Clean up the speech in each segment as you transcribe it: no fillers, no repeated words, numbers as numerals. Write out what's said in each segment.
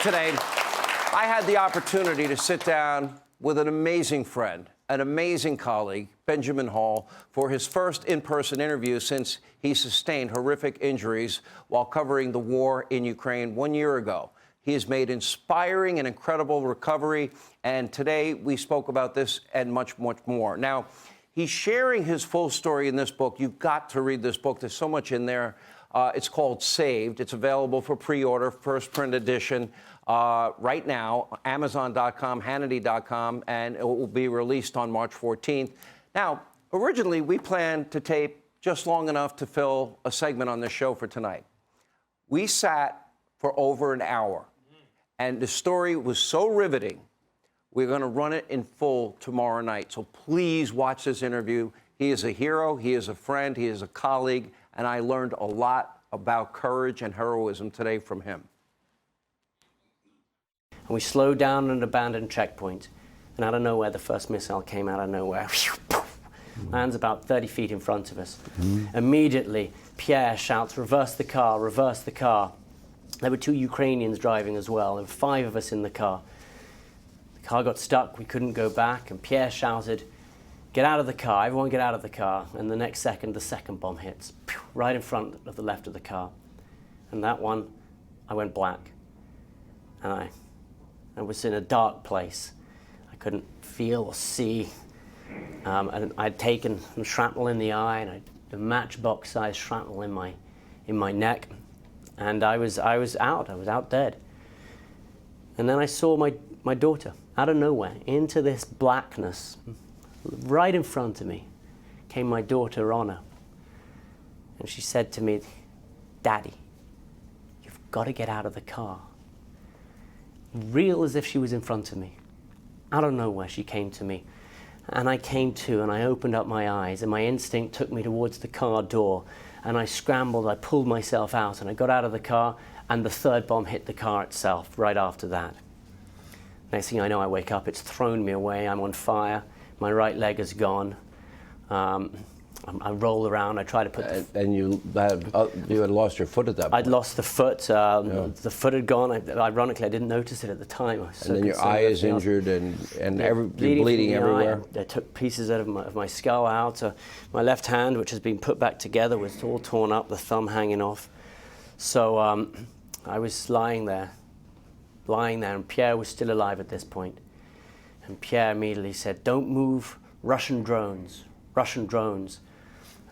today, I had the opportunity to sit down with an amazing friend, an amazing colleague, Benjamin Hall, for his first in-person interview since he sustained horrific injuries while covering the war in Ukraine 1 year ago. He has made inspiring and incredible recovery, and today we spoke about this and much, much more. Now, he's sharing his full story in this book. You've got to read this book. There's so much in there. It's called Saved. It's available for pre-order, first print edition, right now, Amazon.com, Hannity.com, and it will be released on March 14th. Now, originally, we planned to tape just long enough to fill a segment on this show for tonight. We sat for over an hour, and the story was so riveting, we're going to run it in full tomorrow night. So please watch this interview. He is a hero, he is a friend, he is a colleague, and I learned a lot about courage and heroism today from him. And we slowed down at an abandoned checkpoint, and out of nowhere, the first missile came out of nowhere. Lands about 30 feet in front of us. Immediately, Pierre shouts, "Reverse the car, reverse the car." There were 2 Ukrainians driving as well. There were 5 of us in the car. The car got stuck, we couldn't go back, and Pierre shouted, "Get out of the car, everyone get out of the car." And the next second, the second bomb hits, right in front of the left of the car. And that one, I went black. And I was in a dark place. I couldn't feel or see. And I'd taken some shrapnel in the eye, and a matchbox-sized shrapnel in my neck. And I was out dead. And then I saw my daughter, out of nowhere, into this blackness. Right in front of me came my daughter, Anna. And she said to me, "Daddy, you've got to get out of the car." Real as if she was in front of me. Out of nowhere, she came to me. And I came to, and I opened up my eyes, and my instinct took me towards the car door. And I scrambled, I pulled myself out, and I got out of the car, and the third bomb hit the car itself right after that. Next thing I know, I wake up, it's thrown me away, I'm on fire, my right leg is gone. I roll around, I try to put And you had lost your foot at that point. I'd lost the foot. The foot had gone. Ironically, I didn't notice it at the time. I was so and then your eye is injured and you're bleeding everywhere. They took pieces out of my skull out. My left hand, which has been put back together, was all torn up, the thumb hanging off. So I was lying there, and Pierre was still alive at this point. And Pierre immediately said, "Don't move, Russian drones, Russian drones."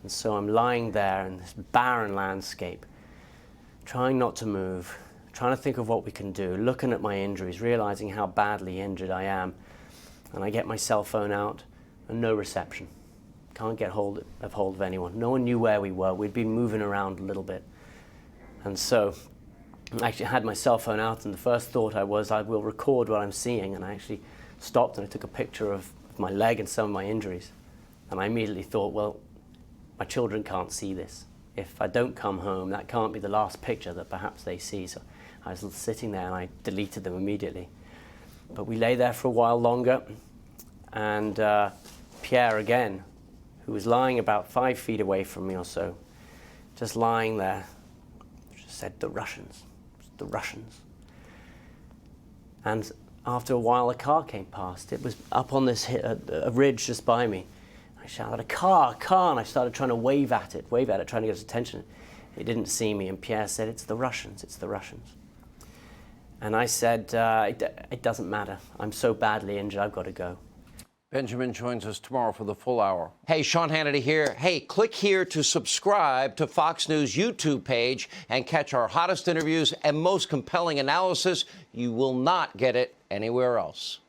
And so I'm lying there in this barren landscape, trying not to move, trying to think of what we can do, looking at my injuries, realizing how badly injured I am. And I get my cell phone out, and no reception. Can't get hold of anyone. No one knew where we were. We'd been moving around a little bit. And so I actually had my cell phone out, and the first thought I will record what I'm seeing. And I actually stopped, and I took a picture of my leg and some of my injuries. And I immediately thought, well, my children can't see this. If I don't come home, that can't be the last picture that perhaps they see. So I was sitting there and I deleted them immediately. But we lay there for a while longer, and Pierre again, who was lying about 5 feet away from me or so, just lying there, just said, "The Russians, the Russians." And after a while, a car came past. It was up on this a ridge just by me. I shouted, "A car, a car," and I started trying to wave at it, trying to get its attention. It didn't see me, and Pierre said, "It's the Russians, it's the Russians." And I said, it doesn't matter. I'm so badly injured, I've got to go. Benjamin joins us tomorrow for the full hour. Hey, Sean Hannity here. Hey, click here to subscribe to Fox News YouTube page and catch our hottest interviews and most compelling analysis. You will not get it anywhere else.